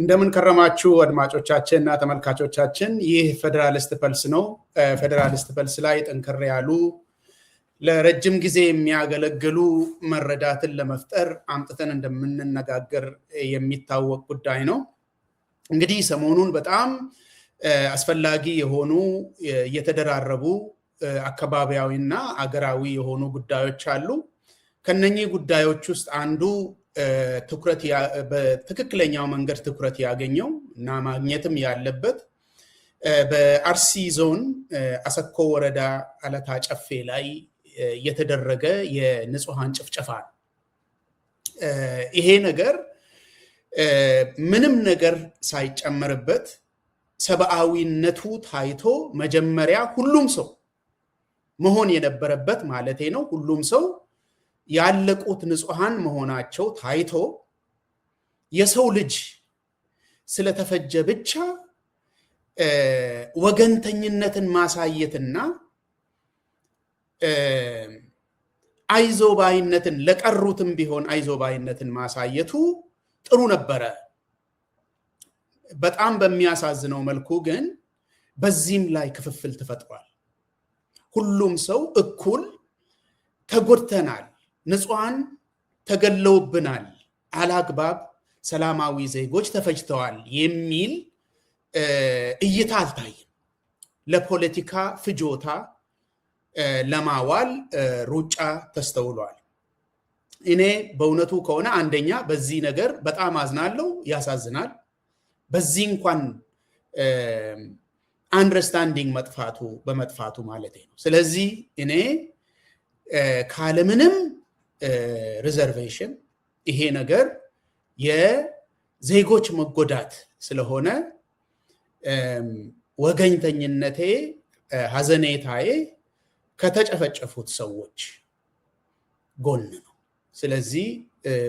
እንደምን ከረማችሁ አድማጮቻችንና ተመልካቾቻችን ይህ ፌደራሊስት ፐልስ ነው። ፌደራሊስት ፐልስ ላይ ጠንከር ያሉ ለረጅም ጊዜ የሚያገለግሉ መረዳትን ለመፍጠር አምጥተን እንደምንነጋገር የሚታወቅ ጉዳይ ነው። እንግዲህ ሰሞኑን በጣም አስፈላጊ የሆኑ የተደራረቡ አካባቢያዊና አገራዊ የሆኑ ጉዳዮች አሉ። ከነኚህ ጉዳዮች ውስጥ አንዱ በትክክለኛው መንገድ ትኩረት ያገኘው እና ማግኘትም ያለበት በአርሲ ዞን አሰኮ ወረዳ አለታ ጨፌ ላይ የተደረገ የንጹሃን ጭፍጨፋ ነው። ይሄ ነገር ምንም ነገር ሳይጨመርበት ሰብአዊነቱ ታይቶ መጀመሪያ ሁሉም ሰው መሆን የነበረበት ማለቴ ነው ሁሉም ሰው ያለቁት ንጹሃን መሆናቸው ታይቶ የሰው ልጅ ስለተፈጀ ብቻ ወገንተኝነትን ማሳየትና አይዞባይነትን ለቀሩትም ቢሆን አይዞባይነትን ማሳየቱ ጥሩ ነበረ። በጣም በሚያሳዝነው መልኩ ግን በዚህም ላይ ክፍፍል ተፈጥሯል። ሁሉም ሰው እኩል ተጎድተናል፣ ንጹሃን ተገለውብናል፣ አላግባብ ሰላማዊ ዜጎች ተፈጅተዋል የሚል እይታ አልታየም። ለፖለቲካ ፍጆታ ለማዋል ሩጫ ተስተውሏል። እኔ በእውነቱ ከሆነ አንደኛ በዚህ ነገር በጣም አዝናለሁ፣ ያሳዝናል። በዚህ እንኳን አንደርስታንዲንግ በመጥፋቱ ማለት ነው። ስለዚህ እኔ ካለምንም ሪዘርቬሽን ይሄ ነገር የዜጎች መጎዳት ስለሆነ ወገኝተኝነቴ፣ ሐዘኔታዬ ከተጨፈጨፉት ሰዎች ጎን ነው። ስለዚህ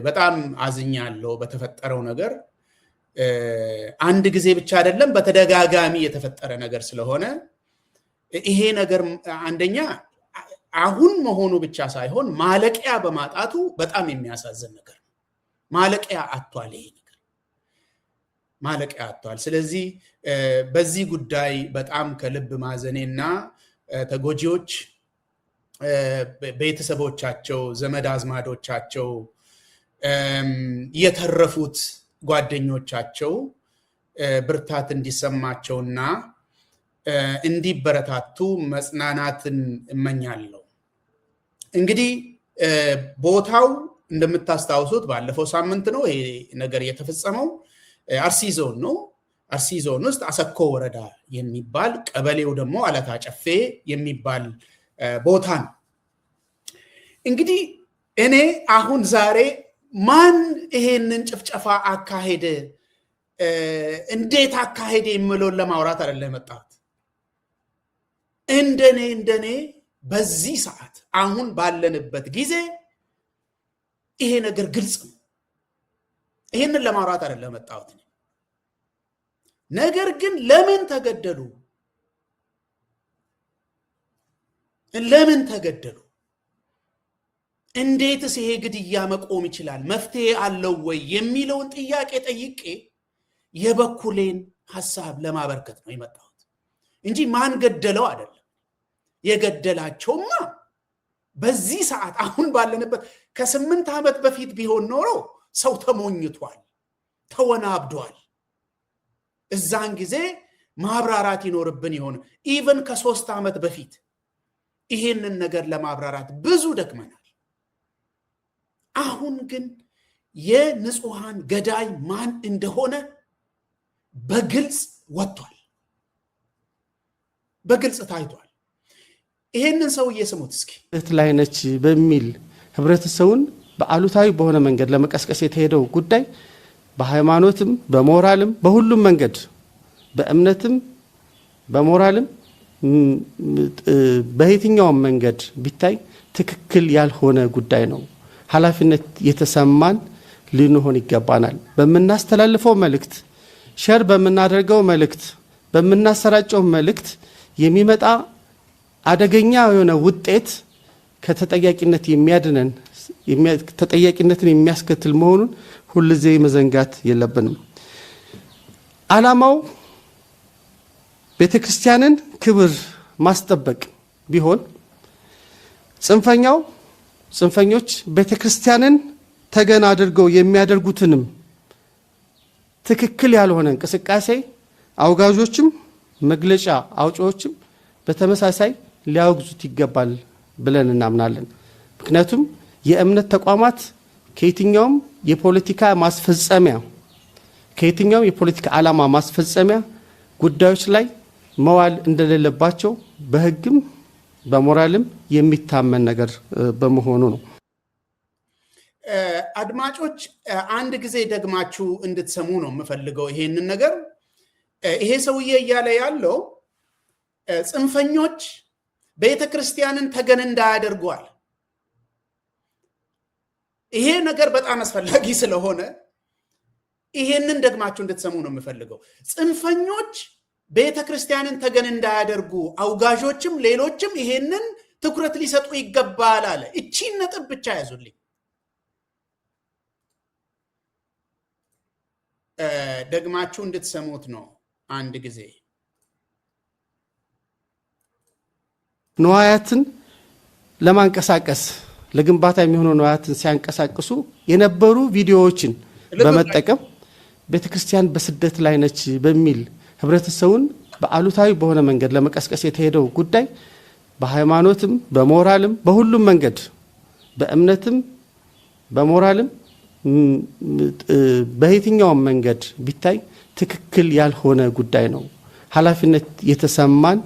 በጣም አዝኛለሁ በተፈጠረው ነገር። አንድ ጊዜ ብቻ አይደለም፣ በተደጋጋሚ የተፈጠረ ነገር ስለሆነ ይሄ ነገር አንደኛ አሁን መሆኑ ብቻ ሳይሆን ማለቂያ በማጣቱ በጣም የሚያሳዝን ነገር ነው። ማለቂያ አጥቷል፣ ይሄ ነገር ማለቂያ አጥቷል። ስለዚህ በዚህ ጉዳይ በጣም ከልብ ማዘኔና ተጎጂዎች ቤተሰቦቻቸው፣ ዘመድ አዝማዶቻቸው፣ የተረፉት ጓደኞቻቸው ብርታት እንዲሰማቸውና እንዲበረታቱ መጽናናትን እመኛለሁ። እንግዲህ ቦታው እንደምታስታውሱት ባለፈው ሳምንት ነው ይሄ ነገር የተፈጸመው። አርሲ ዞን ነው። አርሲ ዞን ውስጥ አሰኮ ወረዳ የሚባል ቀበሌው ደግሞ አለታ ጨፌ የሚባል ቦታ ነው። እንግዲህ እኔ አሁን ዛሬ ማን ይሄንን ጭፍጨፋ አካሄደ፣ እንዴት አካሄደ የምለውን ለማውራት አይደለም የመጣሁት። እንደኔ በዚህ ሰዓት አሁን ባለንበት ጊዜ ይሄ ነገር ግልጽ ነው። ይሄንን ለማውራት አይደለም የመጣሁት። ነገር ግን ለምን ተገደሉ? ለምን ተገደሉ? እንዴትስ ይሄ ግድያ መቆም ይችላል? መፍትሄ አለው ወይ የሚለውን ጥያቄ ጠይቄ የበኩሌን ሐሳብ ለማበርከት ነው የመጣሁት እንጂ ማን ገደለው አይደለም። የገደላቸውማ በዚህ ሰዓት አሁን ባለንበት ከ8 ዓመት በፊት ቢሆን ኖሮ ሰው ተሞኝቷል፣ ተወናብዷል። እዛን ጊዜ ማብራራት ይኖርብን ይሆን። ኢቨን ከ3 ዓመት በፊት ይሄንን ነገር ለማብራራት ብዙ ደክመናል። አሁን ግን የንጹሃን ገዳይ ማን እንደሆነ በግልጽ ወጥቷል፣ በግልጽ ታይቷል። ይሄንን ሰውዬ ስሙት እስኪ። እህትላይነች በሚል ህብረተሰቡን በአሉታዊ በሆነ መንገድ ለመቀስቀስ የተሄደው ጉዳይ በሃይማኖትም በሞራልም በሁሉም መንገድ በእምነትም በሞራልም በየትኛውም መንገድ ቢታይ ትክክል ያልሆነ ጉዳይ ነው። ኃላፊነት የተሰማን ልንሆን ይገባናል። በመናስተላልፈው መልእክት፣ ሼር በመናደርገው መልእክት፣ በመናሰራጨው መልእክት የሚመጣ አደገኛ የሆነ ውጤት ከተጠያቂነት የሚያድነን ተጠያቂነትን የሚያስከትል መሆኑን ሁልጊዜ መዘንጋት የለብንም። ዓላማው ቤተክርስቲያንን ክብር ማስጠበቅ ቢሆን ጽንፈኞች ቤተክርስቲያንን ተገን አድርገው የሚያደርጉትንም ትክክል ያልሆነ እንቅስቃሴ አውጋዦችም መግለጫ አውጪዎችም በተመሳሳይ ሊያወግዙት ይገባል ብለን እናምናለን። ምክንያቱም የእምነት ተቋማት ከየትኛውም የፖለቲካ ዓላማ ማስፈጸሚያ ጉዳዮች ላይ መዋል እንደሌለባቸው በሕግም በሞራልም የሚታመን ነገር በመሆኑ ነው። አድማጮች አንድ ጊዜ ደግማችሁ እንድትሰሙ ነው የምፈልገው ይሄንን ነገር። ይሄ ሰውዬ እያለ ያለው ጽንፈኞች ቤተክርስቲያንን ተገን እንዳያደርጓል። ይሄ ነገር በጣም አስፈላጊ ስለሆነ ይሄንን ደግማችሁ እንድትሰሙ ነው የምፈልገው። ጽንፈኞች ቤተክርስቲያንን ተገን እንዳያደርጉ አውጋዦችም ሌሎችም ይሄንን ትኩረት ሊሰጡ ይገባል አለ። እቺን ነጥብ ብቻ ያዙልኝ። ደግማችሁ እንድትሰሙት ነው አንድ ጊዜ። ንዋያትን ለማንቀሳቀስ ለግንባታ የሚሆኑ ንዋያትን ሲያንቀሳቅሱ የነበሩ ቪዲዮዎችን በመጠቀም ቤተክርስቲያን በስደት ላይ ነች በሚል ህብረተሰቡን በአሉታዊ በሆነ መንገድ ለመቀስቀስ የተሄደው ጉዳይ በሃይማኖትም በሞራልም በሁሉም መንገድ በእምነትም በሞራልም በየትኛውም መንገድ ቢታይ ትክክል ያልሆነ ጉዳይ ነው። ኃላፊነት የተሰማን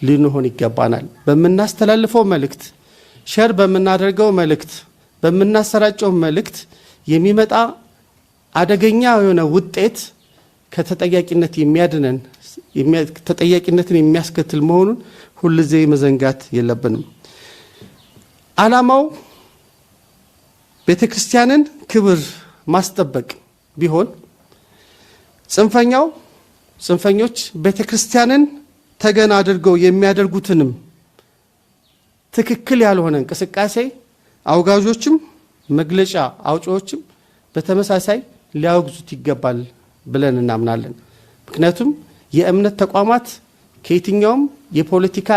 ልንሆን ይገባናል። በምናስተላልፈው መልእክት፣ ሸር በምናደርገው መልእክት፣ በምናሰራጨው መልእክት የሚመጣ አደገኛ የሆነ ውጤት ከተጠያቂነት የሚያድነን ተጠያቂነትን የሚያስከትል መሆኑን ሁልጊዜ መዘንጋት የለብንም። ዓላማው ቤተክርስቲያንን ክብር ማስጠበቅ ቢሆን ጽንፈኞች ቤተክርስቲያንን ተገን አድርገው የሚያደርጉትንም ትክክል ያልሆነ እንቅስቃሴ አውጋዦችም መግለጫ አውጪዎችም በተመሳሳይ ሊያወግዙት ይገባል ብለን እናምናለን። ምክንያቱም የእምነት ተቋማት ከየትኛውም የፖለቲካ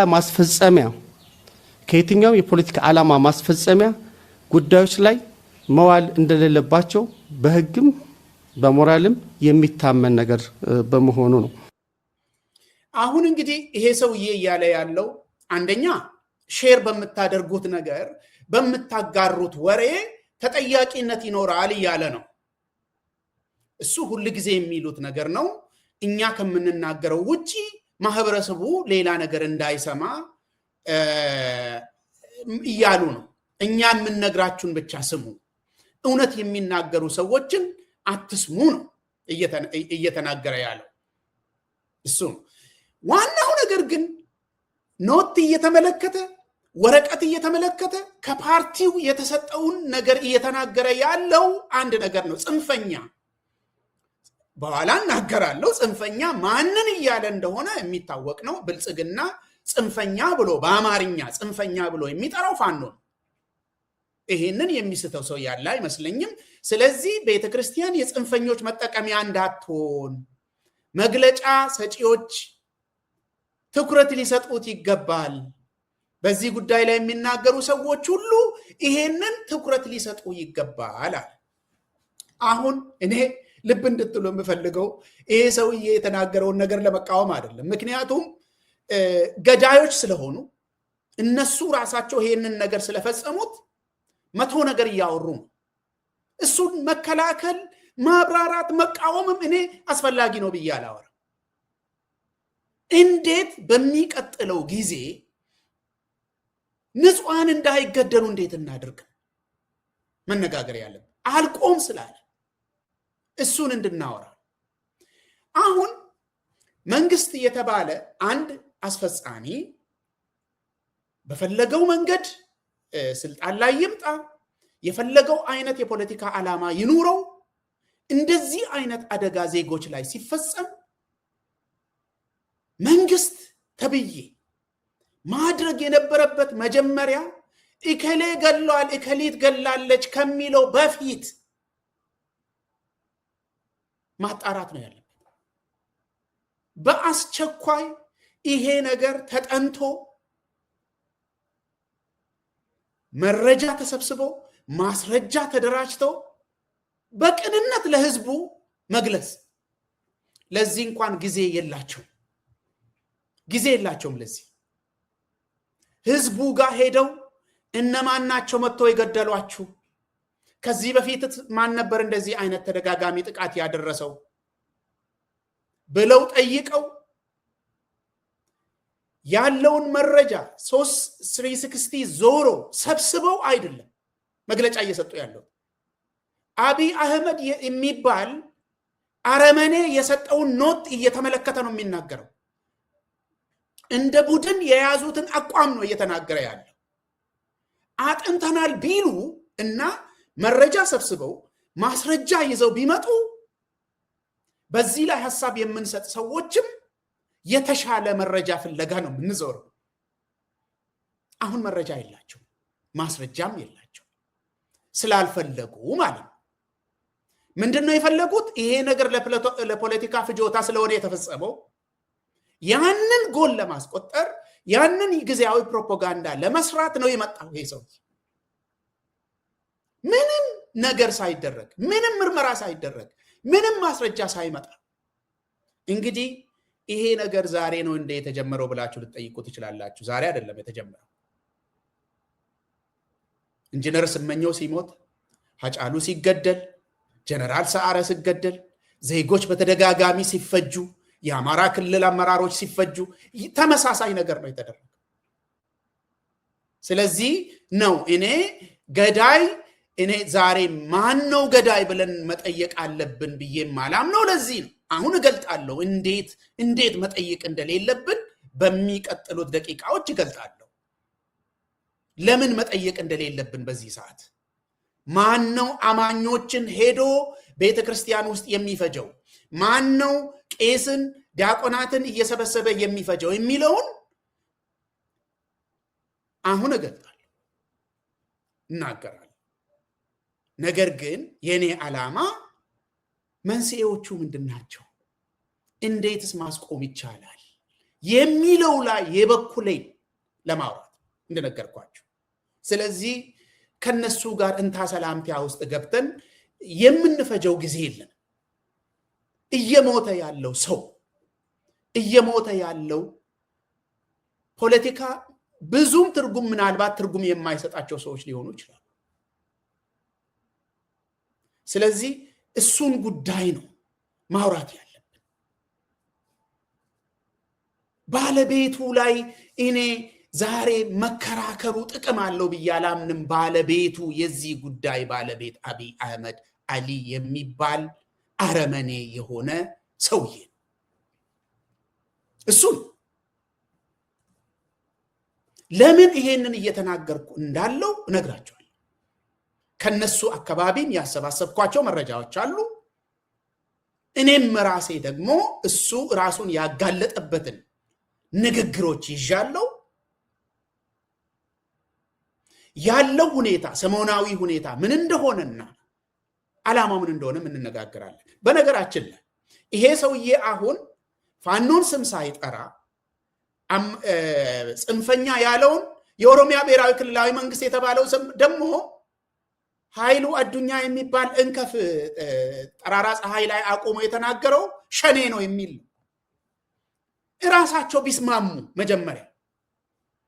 ዓላማ ማስፈጸሚያ ጉዳዮች ላይ መዋል እንደሌለባቸው በሕግም በሞራልም የሚታመን ነገር በመሆኑ ነው። አሁን እንግዲህ ይሄ ሰውዬ እያለ ያለው አንደኛ ሼር በምታደርጉት ነገር በምታጋሩት ወሬ ተጠያቂነት ይኖራል እያለ ነው። እሱ ሁል ጊዜ የሚሉት ነገር ነው። እኛ ከምንናገረው ውጪ ማህበረሰቡ ሌላ ነገር እንዳይሰማ እያሉ ነው። እኛ የምንነግራችሁን ብቻ ስሙ፣ እውነት የሚናገሩ ሰዎችን አትስሙ ነው እየተናገረ ያለው እሱ ነው። ዋናው ነገር ግን ኖት እየተመለከተ ወረቀት እየተመለከተ ከፓርቲው የተሰጠውን ነገር እየተናገረ ያለው አንድ ነገር ነው። ጽንፈኛ በኋላ እናገራለሁ። ጽንፈኛ ማንን እያለ እንደሆነ የሚታወቅ ነው። ብልጽግና ጽንፈኛ ብሎ በአማርኛ ጽንፈኛ ብሎ የሚጠራው ፋኖ ነው። ይሄንን የሚስተው ሰው ያለ አይመስለኝም። ስለዚህ ቤተክርስቲያን የጽንፈኞች መጠቀሚያ እንዳትሆን መግለጫ ሰጪዎች ትኩረት ሊሰጡት ይገባል። በዚህ ጉዳይ ላይ የሚናገሩ ሰዎች ሁሉ ይሄንን ትኩረት ሊሰጡ ይገባል። አሁን እኔ ልብ እንድትሉ የምፈልገው ይሄ ሰውዬ የተናገረውን ነገር ለመቃወም አይደለም። ምክንያቱም ገዳዮች ስለሆኑ እነሱ ራሳቸው ይሄንን ነገር ስለፈጸሙት መቶ ነገር እያወሩ ነው። እሱን መከላከል፣ ማብራራት፣ መቃወምም እኔ አስፈላጊ ነው ብዬ አላወራም። እንዴት በሚቀጥለው ጊዜ ንጹሃን እንዳይገደሉ እንዴት እናድርግ መነጋገር ያለብን አልቆም ስላለ እሱን እንድናወራ። አሁን መንግስት የተባለ አንድ አስፈጻሚ በፈለገው መንገድ ስልጣን ላይ ይምጣ፣ የፈለገው አይነት የፖለቲካ ዓላማ ይኑረው፣ እንደዚህ አይነት አደጋ ዜጎች ላይ ሲፈጸም መንግስት ተብዬ ማድረግ የነበረበት መጀመሪያ እከሌ ገሏል፣ እከሊት ገላለች ከሚለው በፊት ማጣራት ነው ያለበት። በአስቸኳይ ይሄ ነገር ተጠንቶ መረጃ ተሰብስቦ ማስረጃ ተደራጅቶ በቅንነት ለህዝቡ መግለጽ። ለዚህ እንኳን ጊዜ የላቸውም። ለዚህ ህዝቡ ጋር ሄደው እነማናቸው መጥተው የገደሏችሁ? ከዚህ በፊት ማን ነበር እንደዚህ አይነት ተደጋጋሚ ጥቃት ያደረሰው ብለው ጠይቀው ያለውን መረጃ 360 ዞሮ ሰብስበው አይደለም መግለጫ እየሰጡ ያለው። አብይ አህመድ የሚባል አረመኔ የሰጠውን ኖት እየተመለከተ ነው የሚናገረው። እንደ ቡድን የያዙትን አቋም ነው እየተናገረ ያለው። አጥንተናል ቢሉ እና መረጃ ሰብስበው ማስረጃ ይዘው ቢመጡ በዚህ ላይ ሐሳብ የምንሰጥ ሰዎችም የተሻለ መረጃ ፍለጋ ነው የምንዞረው። አሁን መረጃ የላቸው፣ ማስረጃም የላቸው ስላልፈለጉ ማለት ነው። ምንድነው የፈለጉት? ይሄ ነገር ለፖለቲካ ፍጆታ ስለሆነ የተፈጸመው ያንን ጎል ለማስቆጠር ያንን ጊዜያዊ ፕሮፓጋንዳ ለመስራት ነው የመጣው ይሄ ሰው። ምንም ነገር ሳይደረግ፣ ምንም ምርመራ ሳይደረግ፣ ምንም ማስረጃ ሳይመጣ እንግዲህ ይሄ ነገር ዛሬ ነው እንደ የተጀመረው ብላችሁ ልትጠይቁ ትችላላችሁ። ዛሬ አይደለም የተጀመረው። ኢንጂነር ስመኘው ሲሞት፣ ሀጫሉ ሲገደል፣ ጀነራል ሰዓረ ሲገደል፣ ዜጎች በተደጋጋሚ ሲፈጁ፣ የአማራ ክልል አመራሮች ሲፈጁ ተመሳሳይ ነገር ነው የተደረገው። ስለዚህ ነው እኔ ዛሬ ማን ነው ገዳይ ብለን መጠየቅ አለብን ብዬ ማላምነው። ለዚህ ነው አሁን እገልጣለሁ እንዴት መጠየቅ እንደሌለብን በሚቀጥሉት ደቂቃዎች እገልጣለሁ። ለምን መጠየቅ እንደሌለብን በዚህ ሰዓት ማን ነው አማኞችን ሄዶ ቤተክርስቲያን ውስጥ የሚፈጀው? ማን ነው ቄስን ዲያቆናትን እየሰበሰበ የሚፈጀው የሚለውን አሁን እገልጣለሁ፣ እናገራለሁ። ነገር ግን የኔ ዓላማ መንስኤዎቹ ምንድናቸው? እንዴትስ ማስቆም ይቻላል የሚለው ላይ የበኩሌን ለማውራት እንደነገርኳችሁ። ስለዚህ ከነሱ ጋር እንታ ሰላምቲያ ውስጥ ገብተን የምንፈጀው ጊዜ የለም። እየሞተ ያለው ሰው፣ እየሞተ ያለው ፖለቲካ ብዙም ምናልባት ትርጉም የማይሰጣቸው ሰዎች ሊሆኑ ይችላሉ። ስለዚህ እሱን ጉዳይ ነው ማውራት ያለብን። ባለቤቱ ላይ እኔ ዛሬ መከራከሩ ጥቅም አለው ብዬ አላምንም። ባለቤቱ የዚህ ጉዳይ ባለቤት አብይ አህመድ አሊ የሚባል አረመኔ የሆነ ሰውዬ እሱን ለምን ይሄንን እየተናገርኩ እንዳለው እነግራቸዋለሁ። ከነሱ አካባቢም ያሰባሰብኳቸው መረጃዎች አሉ። እኔም ራሴ ደግሞ እሱ ራሱን ያጋለጠበትን ንግግሮች ይዣለሁ። ያለው ሁኔታ ሰሞናዊ ሁኔታ ምን እንደሆነና ዓላማው ምን እንደሆነ እንነጋገራለን። በነገራችን ላይ ይሄ ሰውዬ አሁን ፋኖን ስም ሳይጠራ ጽንፈኛ ያለውን የኦሮሚያ ብሔራዊ ክልላዊ መንግስት የተባለው ስም ደግሞ ኃይሉ አዱኛ የሚባል እንከፍ ጠራራ ፀሐይ ላይ አቆሞ የተናገረው ሸኔ ነው የሚል እራሳቸው ቢስማሙ መጀመሪያ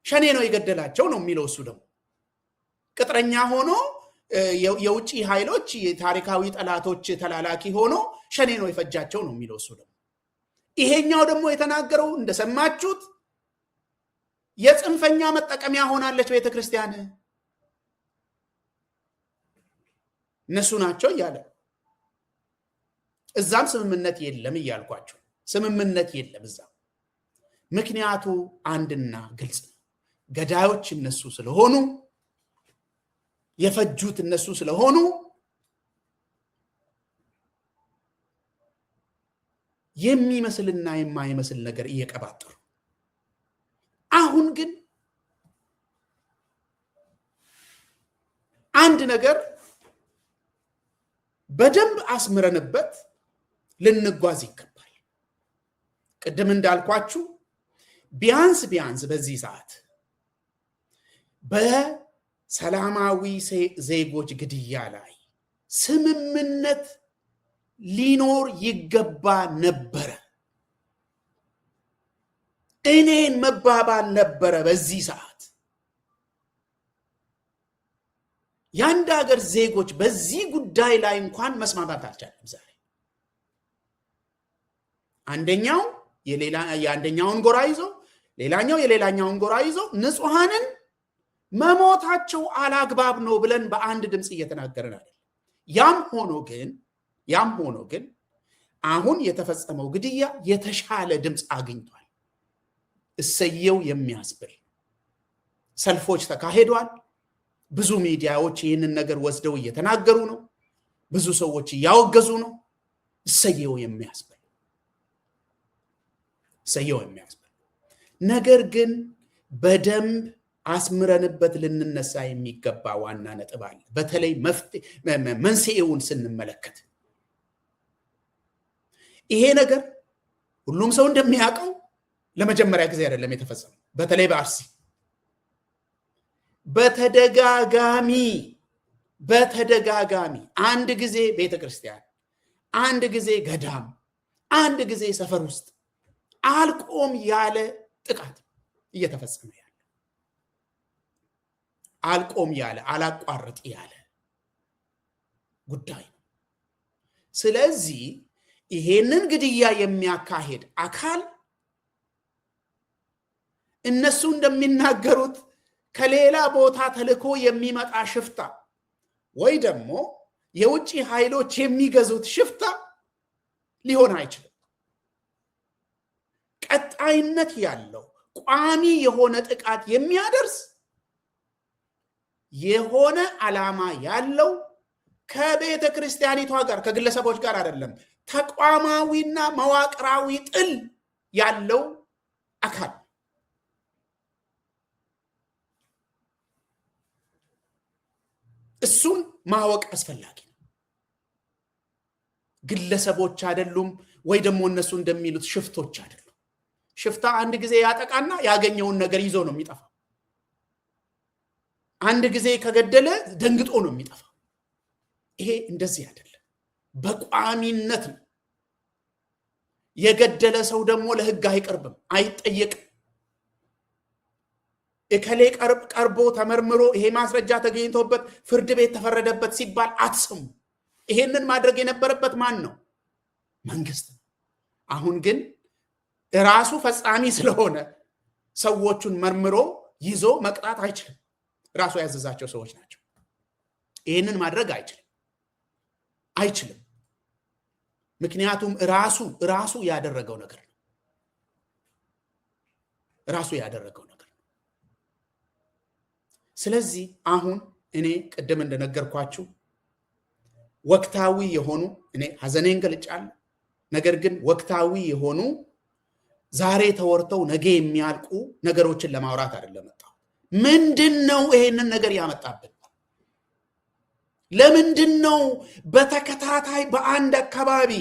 ሸኔ ነው የገደላቸው ነው የሚለው። እሱ ደግሞ ቅጥረኛ ሆኖ የውጭ ኃይሎች የታሪካዊ ጠላቶች ተላላኪ ሆኖ ሸኔ ነው የፈጃቸው ነው የሚለው። እሱ ደግሞ ይሄኛው ደግሞ የተናገረው እንደሰማችሁት የጽንፈኛ መጠቀሚያ ሆናለች ቤተክርስቲያን እነሱ ናቸው እያለ እዛም ስምምነት የለም እያልኳቸው፣ ስምምነት የለም እዛ። ምክንያቱ አንድና ግልጽ ነው። ገዳዮች እነሱ ስለሆኑ፣ የፈጁት እነሱ ስለሆኑ የሚመስልና የማይመስል ነገር እየቀባጠሩ፣ አሁን ግን አንድ ነገር በደንብ አስምረንበት ልንጓዝ ይገባል። ቅድም እንዳልኳችሁ ቢያንስ በዚህ ሰዓት በሰላማዊ ዜጎች ግድያ ላይ ስምምነት ሊኖር ይገባ ነበረ። እኔን መባባል ነበረ። በዚህ ሰዓት የአንድ ሀገር ዜጎች በዚህ ጉዳይ ላይ እንኳን መስማማት አልቻለም። ዛሬ አንደኛው የአንደኛውን ጎራ ይዞ ሌላኛው የሌላኛውን ጎራ ይዞ ንጹሃንን መሞታቸው አላግባብ ነው ብለን በአንድ ድምፅ እየተናገርን አይደል። ያም ሆኖ ግን አሁን የተፈጸመው ግድያ የተሻለ ድምፅ አግኝቷል። እሰየው የሚያስብል ሰልፎች ተካሂደዋል። ብዙ ሚዲያዎች ይህንን ነገር ወስደው እየተናገሩ ነው። ብዙ ሰዎች እያወገዙ ነው። እሰየው የሚያስብል ነገር ግን በደንብ አስምረንበት ልንነሳ የሚገባ ዋና ነጥብ አለ። በተለይ መንስኤውን ስንመለከት ይሄ ነገር ሁሉም ሰው እንደሚያውቀው ለመጀመሪያ ጊዜ አይደለም የተፈጸመው። በተለይ በአርሲ በተደጋጋሚ አንድ ጊዜ ቤተክርስቲያን፣ አንድ ጊዜ ገዳም፣ አንድ ጊዜ ሰፈር ውስጥ አልቆም ያለ ጥቃት እየተፈጸመ ያለ አልቆም ያለ አላቋርጥ ያለ ጉዳይ ነው። ስለዚህ ይሄንን ግድያ የሚያካሄድ አካል እነሱ እንደሚናገሩት ከሌላ ቦታ ተልኮ የሚመጣ ሽፍታ ወይ ደግሞ የውጭ ኃይሎች የሚገዙት ሽፍታ ሊሆን አይችልም። ቀጣይነት ያለው ቋሚ የሆነ ጥቃት የሚያደርስ የሆነ ዓላማ ያለው ከቤተ ክርስቲያኒቷ ጋር ከግለሰቦች ጋር አይደለም፣ ተቋማዊና መዋቅራዊ ጥል ያለው አካል እሱን ማወቅ አስፈላጊ ነው። ግለሰቦች አይደሉም፣ ወይ ደግሞ እነሱ እንደሚሉት ሽፍቶች አይደሉም። ሽፍታ አንድ ጊዜ ያጠቃና ያገኘውን ነገር ይዞ ነው የሚጠፋው። አንድ ጊዜ ከገደለ ደንግጦ ነው የሚጠፋው። ይሄ እንደዚህ አይደለም፣ በቋሚነት ነው። የገደለ ሰው ደግሞ ለሕግ አይቀርብም፣ አይጠየቅም። እከሌ ቀርቦ ተመርምሮ ይሄ ማስረጃ ተገኝቶበት ፍርድ ቤት ተፈረደበት ሲባል አትስሙ። ይሄንን ማድረግ የነበረበት ማን ነው? መንግስት ነው። አሁን ግን ራሱ ፈጻሚ ስለሆነ ሰዎቹን መርምሮ ይዞ መቅጣት አይችልም። ራሱ ያዘዛቸው ሰዎች ናቸው። ይሄንን ማድረግ አይችልም። ምክንያቱም ራሱ ያደረገው ነገር ነው። ስለዚህ አሁን እኔ ቅድም እንደነገርኳችሁ ወቅታዊ የሆኑ እኔ ሐዘኔን ገልጫለሁ። ነገር ግን ወቅታዊ የሆኑ ዛሬ ተወርተው ነገ የሚያልቁ ነገሮችን ለማውራት አይደለም መጣሁ። ምንድነው ይሄንን ነገር ያመጣብን? ለምንድነው በተከታታይ በአንድ አካባቢ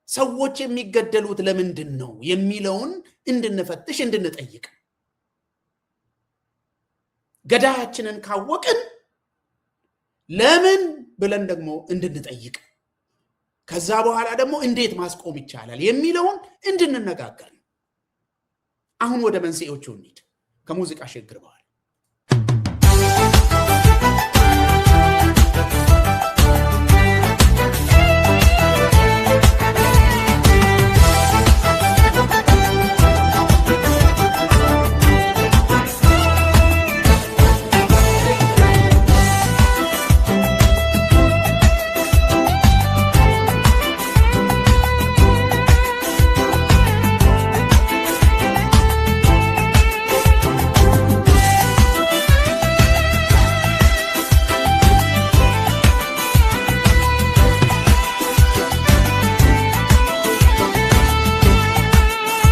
ሰዎች የሚገደሉት? ለምንድነው የሚለውን እንድንፈትሽ እንድንጠይቅ፣ ገዳያችንን ካወቅን ለምን ብለን ደግሞ እንድንጠይቅ፣ ከዛ በኋላ ደግሞ እንዴት ማስቆም ይቻላል የሚለውን እንድንነጋገር። አሁን ወደ መንስኤዎቹ እንሂድ ከሙዚቃ ሽግግር በኋላ።